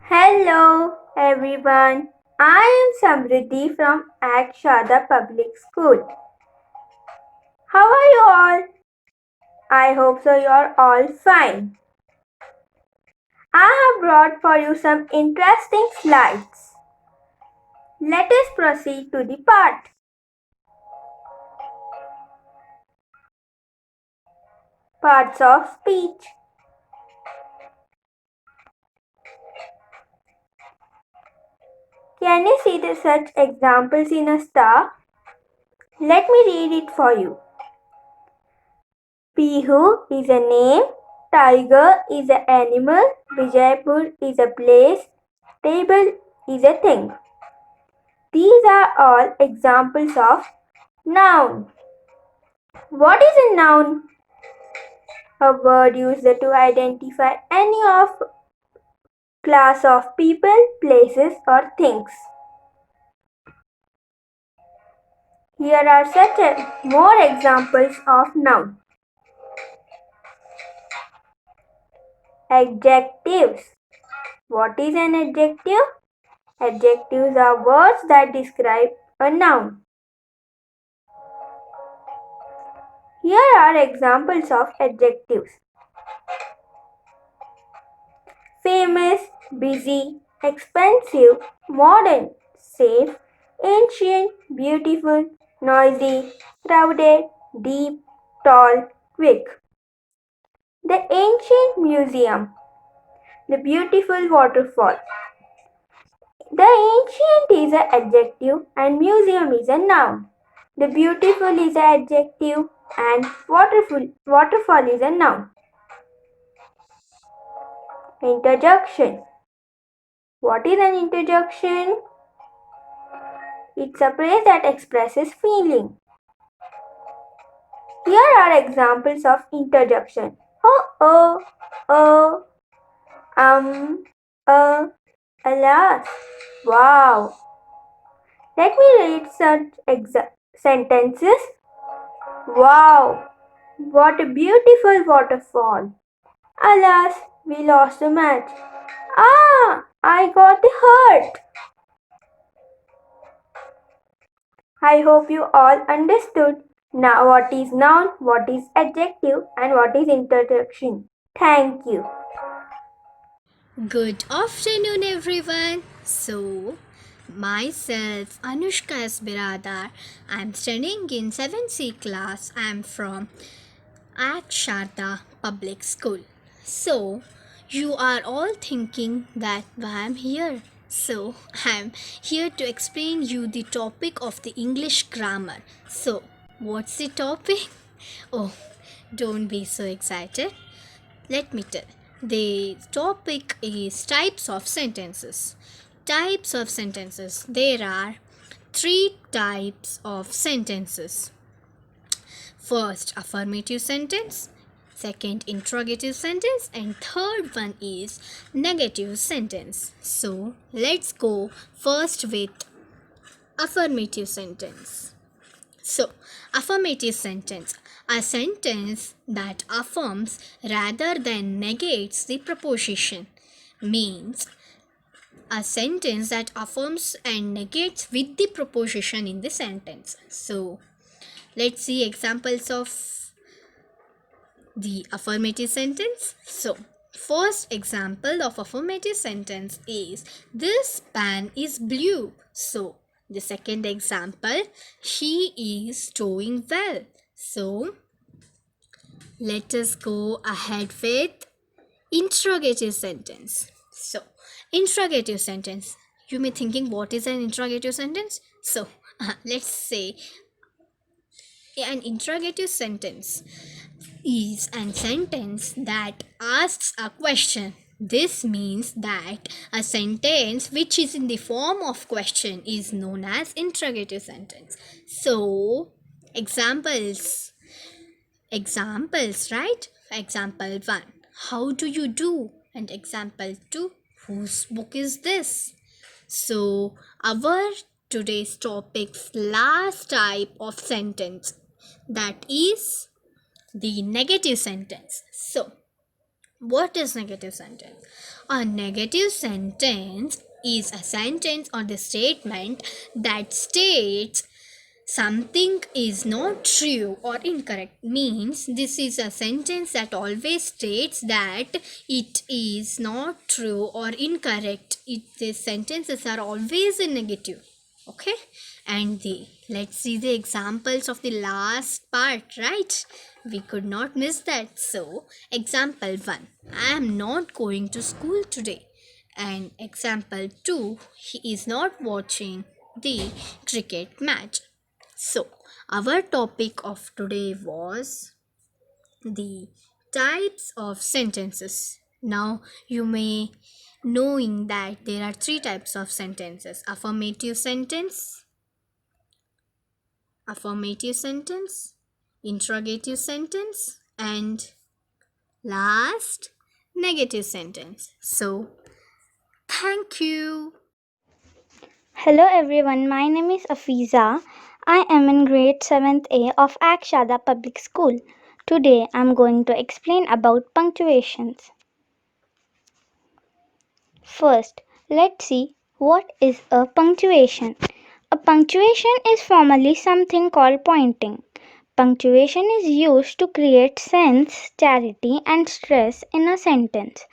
Hello everyone, I am Samruddhi from AAFIZA Public School. How are you all? I hope so you are all fine. I have brought for you some interesting slides. Let us proceed to the part. Parts of speech. Can you see the such examples in a star? Let me read it for you. Pihu is a name, tiger is an animal, Vijaypur is a place, table is a thing. These are all examples of noun. What is a noun? A word used to identify any of class of people, places or things. Here are more examples of noun. Adjectives. What is an adjective? Adjectives are words that describe a noun. Here are examples of adjectives. Famous, busy, expensive, modern, safe, ancient, beautiful, noisy, crowded, deep, tall, quick. The ancient museum. The beautiful waterfall. The ancient is an adjective and museum is a noun. The beautiful is an adjective and waterfall is a noun. Interjection. What is an interjection? It's a phrase that expresses feeling. Here are examples of interjection. Oh, alas, wow. Let me read such sentences. Wow, what a beautiful waterfall. Alas, we lost the match. I got hurt. I hope you all understood now what is noun, what is adjective and what is interjection. Thank you. Good afternoon, everyone. So, myself Anushka S. Biradar. I'm studying in 7C class. I'm from at Sharda Public School. So, you are all thinking that why I'm here. So, I'm here to explain you the topic of the English grammar. So, what's the topic? Oh, don't be so excited. Let me tell. The topic is types of sentences. Types of sentences. There are three types of sentences. First, affirmative sentence. Second, interrogative sentence. And third one is negative sentence. So, let's go first with affirmative sentence. So, affirmative sentence. A sentence that affirms rather than negates the proposition means a sentence that affirms and negates with the proposition in the sentence. So, let's see examples of the affirmative sentence. So, first example of affirmative sentence is this pen is blue. So, the second example, she is doing well. So, let us go ahead with interrogative sentence. So, interrogative sentence. You may thinking what is an interrogative sentence? So, let's say an interrogative sentence is a sentence that asks a question. This means that a sentence which is in the form of question is known as interrogative sentence. So, examples. Examples, right? Example 1. How do you do? And example 2. Whose book is this? So, our today's topic's last type of sentence, that is the negative sentence. So, What is negative sentence? A negative sentence is a sentence or the statement that states something is not true or incorrect. Means this is a sentence that always states that it is not true or incorrect. These sentences are always in negative. Okay, and let's see the examples of the last part, right? We could not miss that. So example 1, I am not going to school today. And example 2, he is not watching the cricket match. So our topic of today was the types of sentences. Now you may knowing that there are three types of sentences: affirmative sentence, interrogative sentence, and last, negative sentence. So thank you. Hello everyone, my name is AFFIRMATIve. I am in grade 7th A of Akshada Public School. Today I am going to explain about punctuations. First, let's see what is a punctuation. A punctuation is formally something called pointing. Punctuation is used to create sense, clarity, and stress in a sentence.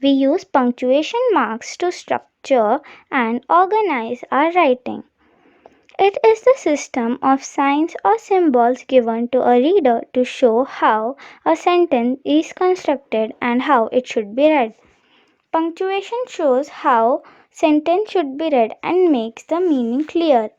We use punctuation marks to structure and organize our writing. It is the system of signs or symbols given to a reader to show how a sentence is constructed and how it should be read. Punctuation shows how sentence should be read and makes the meaning clear.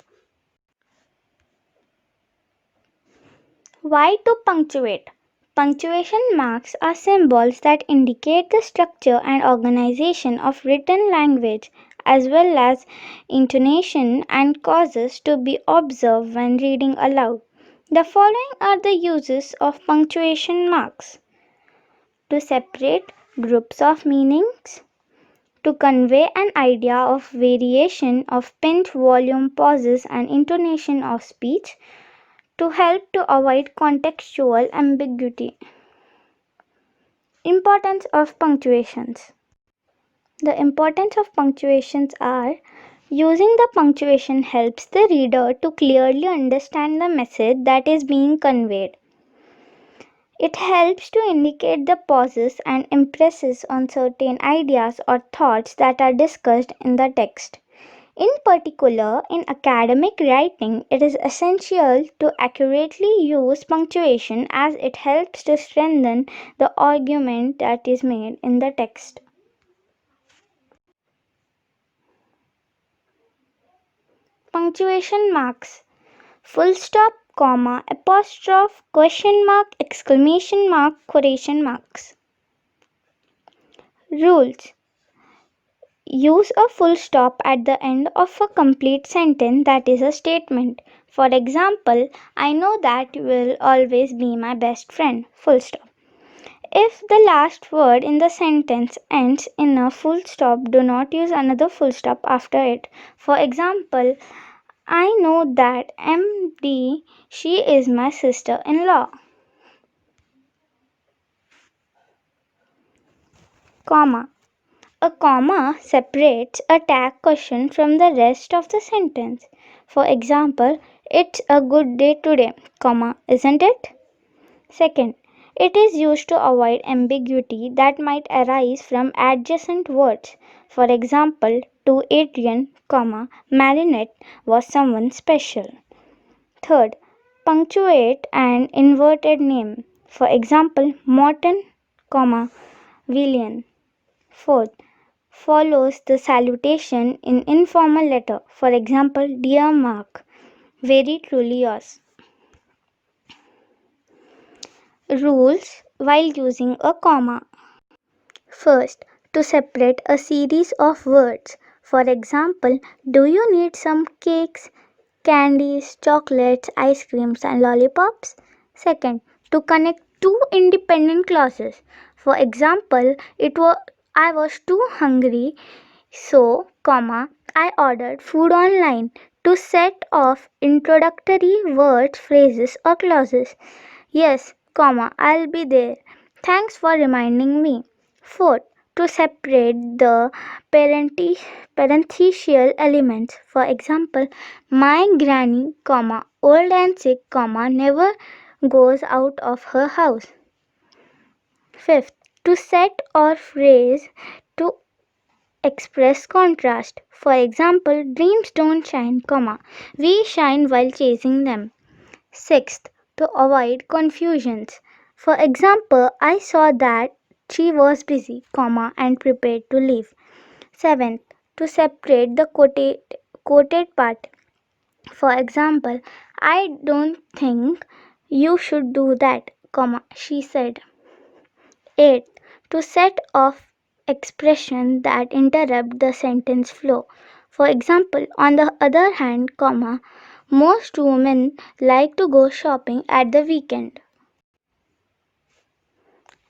Why to punctuate? Punctuation marks are symbols that indicate the structure and organization of written language as well as intonation and causes to be observed when reading aloud. The following are the uses of punctuation marks: to separate groups of meanings, to convey an idea of variation of pitch, volume, pauses, and intonation of speech, to help to avoid contextual ambiguity. Importance of punctuations. The importance of punctuations are: using the punctuation helps the reader to clearly understand the message that is being conveyed. It helps to indicate the pauses and emphasis on certain ideas or thoughts that are discussed in the text. In particular, in academic writing, it is essential to accurately use punctuation as it helps to strengthen the argument that is made in the text. Punctuation marks: full stop, comma, apostrophe, question mark, exclamation mark, quotation marks. Rules: use a full stop at the end of a complete sentence that is a statement. For example, I know that you will always be my best friend. Full stop. If the last word in the sentence ends in a full stop, do not use another full stop after it. For example, I know that MD, she is my sister-in-law. Comma. A comma separates a tag question from the rest of the sentence. For example, it's a good day today, comma, isn't it? Second, it is used to avoid ambiguity that might arise from adjacent words. For example, to Adrian, comma, Marinette was someone special. Third, punctuate an inverted name. For example, Morton, comma, William. Fourth, follows the salutation in informal letter. For example, Dear Mark, very truly yours. Rules while using a comma. First, to separate a series of words. For example, do you need some cakes, candies, chocolates, ice creams, and lollipops? Second, to connect two independent clauses. For example, I was too hungry, so, comma, I ordered food online. To set off introductory words, phrases, or clauses. Yes, comma, I'll be there. Thanks for reminding me. Fourth, to separate the parenthetical elements. For example, my granny, old and sick, never goes out of her house. Fifth, to set or phrase to express contrast. For example, dreams don't shine, we shine while chasing them. Sixth, to avoid confusions. For example, I saw that she was busy, and prepared to leave. Seventh, to separate the quoted part. For example, I don't think you should do that, she said. Eighth, to set off expressions that interrupt the sentence flow. For example, on the other hand, most women like to go shopping at the weekend.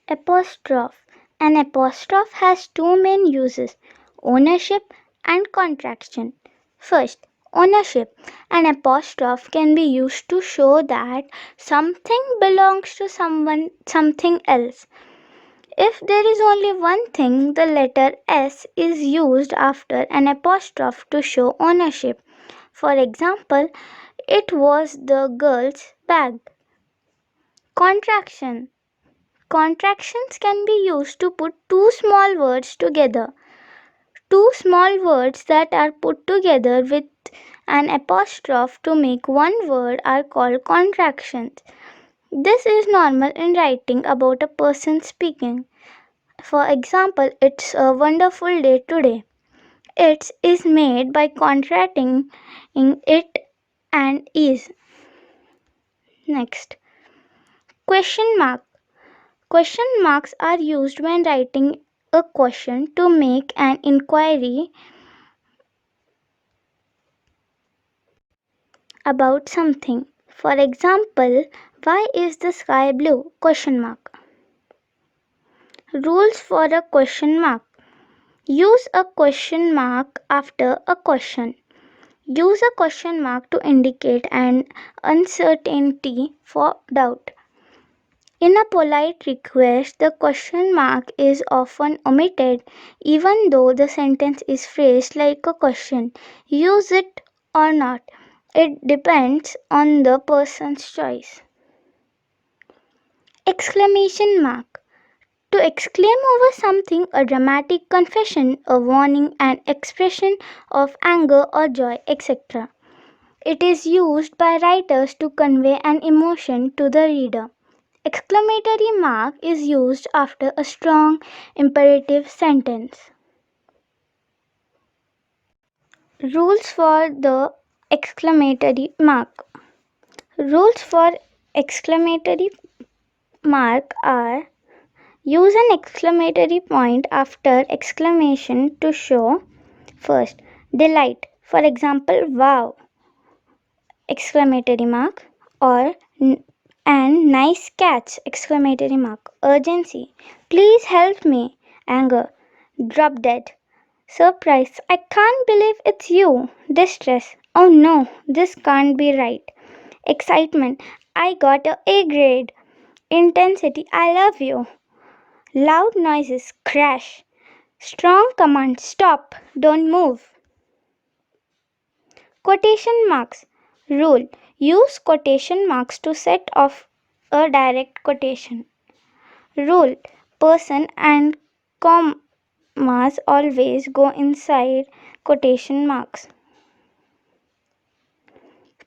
Apostrophe. An apostrophe has two main uses: ownership and contraction. First, ownership. An apostrophe can be used to show that something belongs to something else. If there is only one thing, the letter S is used after an apostrophe to show ownership. For example, it was the girl's bag. Contraction. Contractions can be used to put two small words together. Two small words that are put together with an apostrophe to make one word are called contractions. This is normal in writing about a person speaking. For example, it's a wonderful day today. It is made by contracting it and is. Next, question mark. Question marks are used when writing a question to make an inquiry about something. For example, why is the sky blue? Question mark. Rules for a question mark. Use a question mark after a question. Use a question mark to indicate an uncertainty for doubt. In a polite request, the question mark is often omitted even though the sentence is phrased like a question. Use it or not. It depends on the person's choice. Exclamation mark. To exclaim over something, a dramatic confession, a warning, an expression of anger or joy, etc. It is used by writers to convey an emotion to the reader. Exclamatory mark is used after a strong imperative sentence. Rules for the exclamatory mark. Rules for exclamatory mark are: use an exclamatory point after exclamation to show first delight. For example, wow! Exclamatory mark, or and nice catch! Exclamatory mark. Urgency. Please help me. Anger. Drop dead. Surprise. I can't believe it's you. Distress. Oh no, this can't be right. Excitement. I got a A grade. Intensity. I love you. Loud noises. Crash. Strong command. Stop. Don't move. Quotation marks. Rule. Use quotation marks to set off a direct quotation. Rule. Person and commas always go inside quotation marks.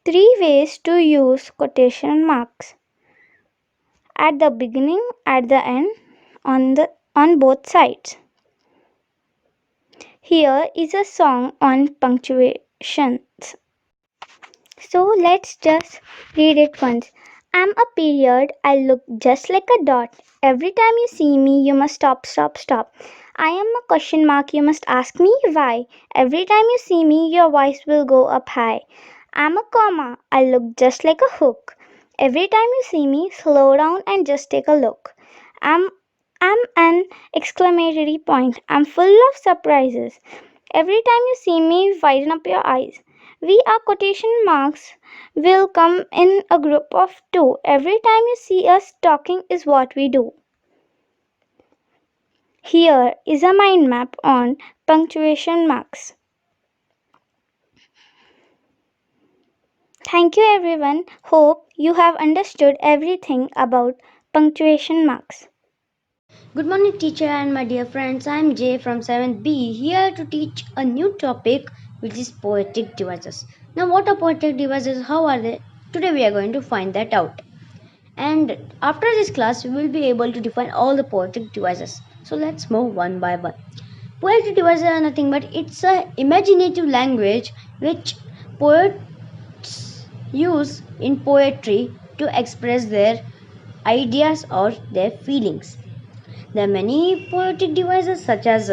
3 ways to use quotation marks: at the beginning, at the end, on both sides. Here is a song on punctuations. So let's just read it once. I'm a period, I look just like a dot. Every time you see me, you must stop, stop, stop. I am a question mark, you must ask me why. Every time you see me, your voice will go up high. I'm a comma, I look just like a hook. Every time you see me, slow down and just take a look. I'm an exclamatory point. I'm full of surprises. Every time you see me, widen up your eyes. We are quotation marks will come in a group of 2. Every time you see us talking is what we do. Here is a mind map on punctuation marks. Thank you everyone. Hope you have understood everything about punctuation marks. Good morning, teacher, and my dear friends. I am Jay from 7th B, here to teach a new topic, which is poetic devices. Now, what are poetic devices? How are they? Today, we are going to find that out. And after this class, we will be able to define all the poetic devices. So, let's move one by one. Poetic devices are nothing but it's a imaginative language which poets use in poetry to express their ideas or their feelings. There are many poetic devices such as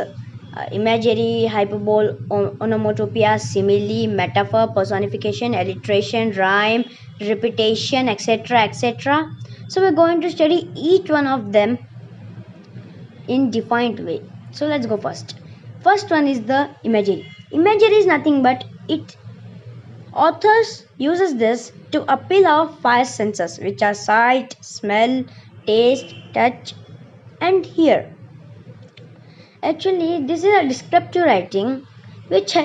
imagery, hyperbole, onomatopoeia, simile, metaphor, personification, alliteration, rhyme, repetition, etc. etc. So we're going to study each one of them in defined way. So let's go first. First one is the imagery. Imagery is nothing but it authors uses this to appeal our five senses, which are sight, smell, taste, touch, and hear. Actually, this is a descriptive writing which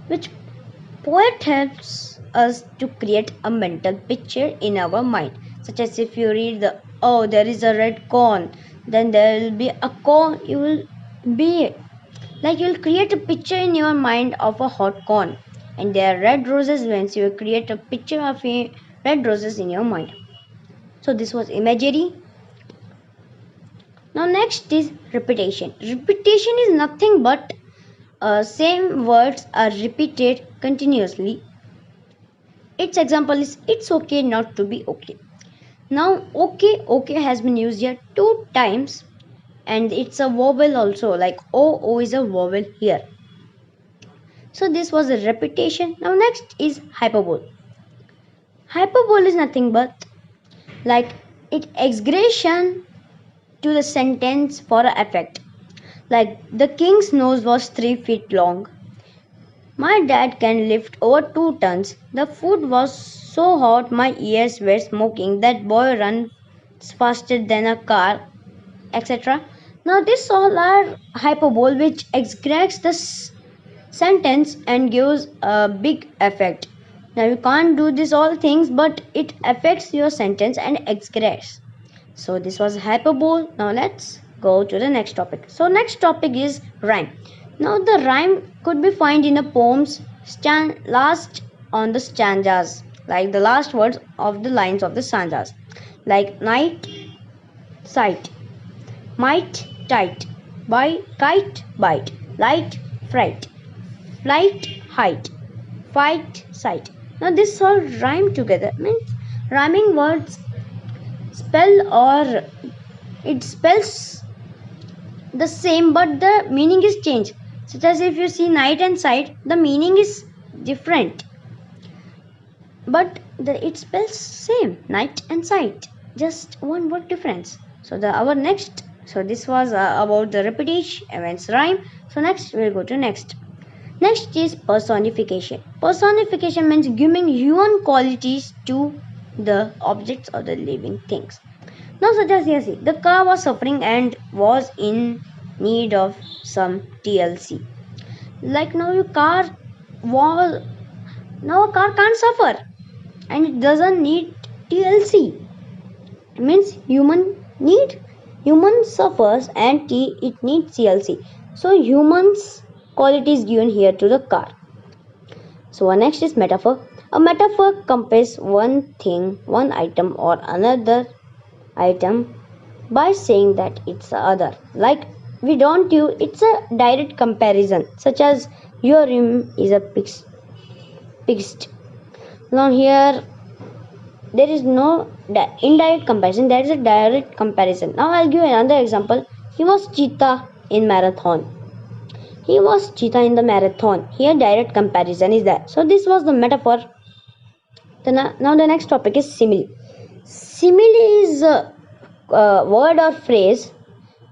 which poet helps us to create a mental picture in our mind. Such as if you read oh, there is a red corn, then there will be a corn, you will be like you will create a picture in your mind of a hot corn. And there are red roses, when you will create a picture of red roses in your mind. So this was imagery. Now next is repetition. Repetition is nothing but same words are repeated continuously. Its example is it's okay not to be okay. Now okay has been used here two times, and it's a vowel also, like o is a vowel here. So this was a repetition. Now next is hyperbole. Hyperbole is nothing but like it exaggeration to the sentence for effect. Like the king's nose was 3 feet long. My dad can lift over 2 tons. The food was so hot my ears were smoking. That boy runs faster than a car, etc. Now this all are hyperbole which exaggerates the sentence and gives a big effect. Now you can't do this all things, but it affects your sentence and exaggerates. So this was hyperbole. Now let's go to the next topic. So next topic is rhyme. Now the rhyme could be found in a poem's last on the stanzas, like the last words of the lines of the stanzas, like night, sight, might, tight, by, kite, bite, light, fright, flight, height, fight, sight. Now this all rhyme together, means rhyming words spell or it spells the same but the meaning is changed. Such as if you see night and sight, the meaning is different, but it spells same, night and sight, just one word difference. So this was about the repetition events rhyme. So next we'll go to next is personification. Personification means giving human qualities to the objects or the living things. Now such as here, see, the car was suffering and was in need of some TLC. Like now a car can't suffer and it doesn't need TLC. It means human suffers and it needs TLC. So humans quality is given here to the car. So next is metaphor. A metaphor compares one thing, one item or another item by saying that it's the other. Like we don't use it's a direct comparison, such as your room is a fixed. Now here there is no indirect comparison, there is a direct comparison. Now I'll give another example. He was cheetah in marathon. He was cheetah in the marathon. Here direct comparison is there. So this was the metaphor. Now the next topic is simile. Simile is a word or phrase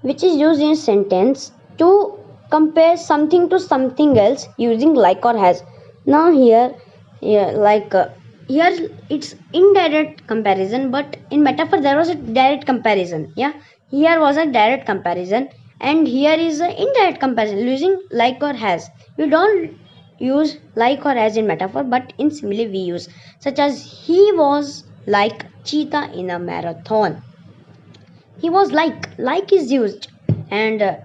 which is used in a sentence to compare something to something else using like or has. Now here it's indirect comparison, but in metaphor there was a direct comparison. Yeah, Here was a direct comparison, and here is an indirect comparison using like or has. We don't use like or as in metaphor, but in simile we use, such as he was like cheetah in a marathon. He was like is used, and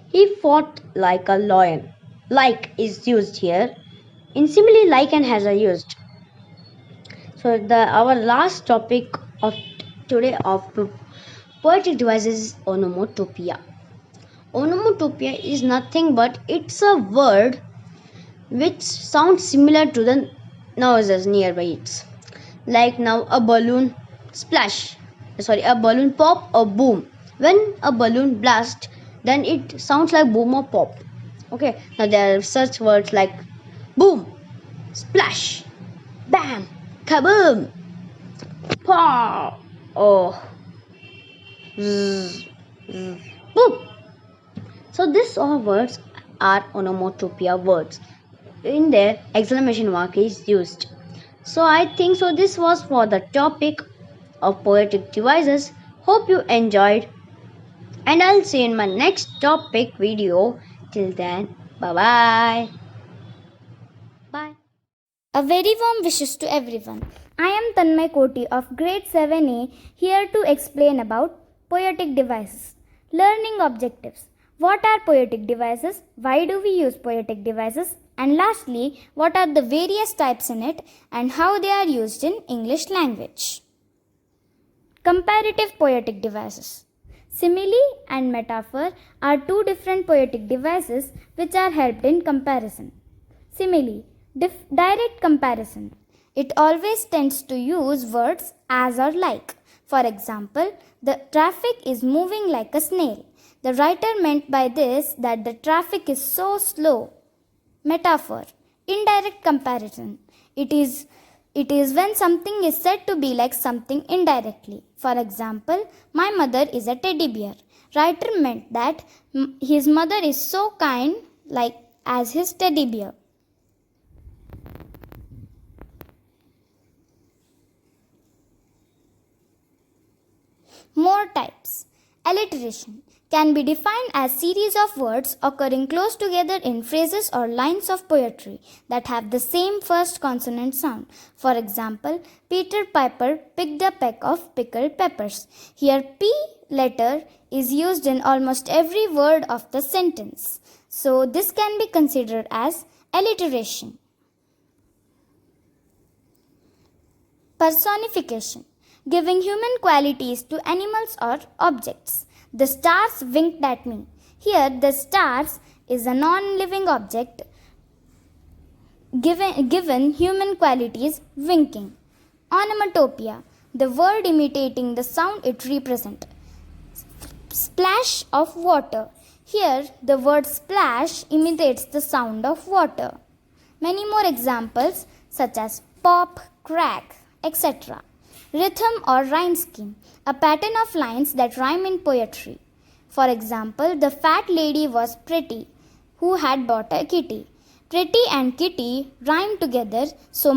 he fought like a lion. Like is used here. In simile, like and has are used. So our last topic of today of poetic devices is onomatopoeia. Onomatopoeia is nothing but it's a word which sounds similar to the noises nearby it. Like now a balloon splash, a balloon pop or boom. When a balloon blast, then it sounds like boom or pop. Okay, now there are such words like boom, splash, bam, kaboom, pow, oh, zzz, zzz, boom. So these all words are onomatopoeia words. In there, exclamation mark is used. So I think so this was for the topic of poetic devices. Hope you enjoyed, and I'll see you in my next topic video. Till then, bye bye. Bye. A very warm wishes to everyone. I am Tanmai Koti of grade 7A here to explain about poetic devices. Learning objectives. What are poetic devices? Why do we use poetic devices? And lastly, what are the various types in it and how they are used in English language? Comparative poetic devices. Simile and metaphor are two different poetic devices which are helped in comparison. Simile, direct comparison. It always tends to use words as or like. For example, the traffic is moving like a snail. The writer meant by this that the traffic is so slow. Metaphor, indirect comparison. It is when something is said to be like something indirectly. For example, my mother is a teddy bear. Writer meant that his mother is so kind like as his teddy bear. More types. Alliteration can be defined as series of words occurring close together in phrases or lines of poetry that have the same first consonant sound. For example, Peter Piper picked a peck of pickled peppers. Here P letter is used in almost every word of the sentence. So this can be considered as alliteration. Personification, giving human qualities to animals or objects. The stars winked at me. Here, the stars is a non-living object given human qualities winking. Onomatopoeia, the word imitating the sound it represents. Splash of water. Here, the word splash imitates the sound of water. Many more examples such as pop, crack, etc. Rhythm or rhyme scheme, a pattern of lines that rhyme in poetry. For example, the fat lady was pretty, who had bought a kitty. Pretty and kitty rhyme together, so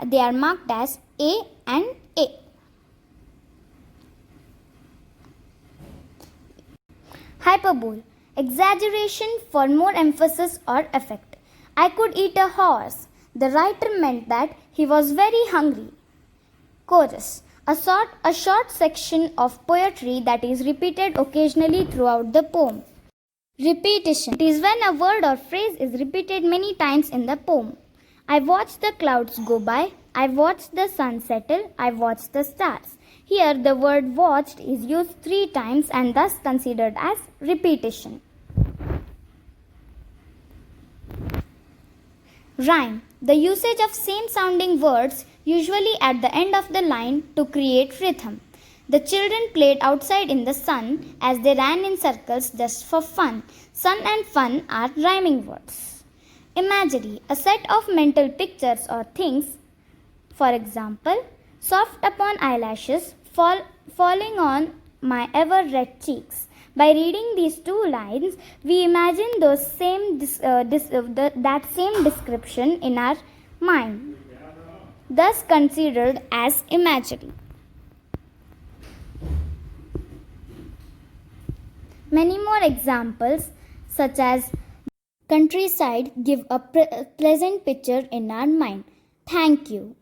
they are marked as A and A. Hyperbole, exaggeration for more emphasis or effect. I could eat a horse. The writer meant that he was very hungry. Chorus, a short section of poetry that is repeated occasionally throughout the poem. Repetition, it is when a word or phrase is repeated many times in the poem. I watched the clouds go by. I watched the sun settle. I watched the stars. Here the word watched is used 3 times and thus considered as repetition. Rhyme, the usage of same sounding words usually at the end of the line to create rhythm. The children played outside in the sun as they ran in circles just for fun. Sun and fun are rhyming words. Imagery, a set of mental pictures or things. For example, soft upon eyelashes falling on my ever red cheeks. By reading these 2 lines, we imagine that same description in our mind, thus considered as imagery. Many more examples, such as countryside, give a pleasant picture in our mind. Thank you.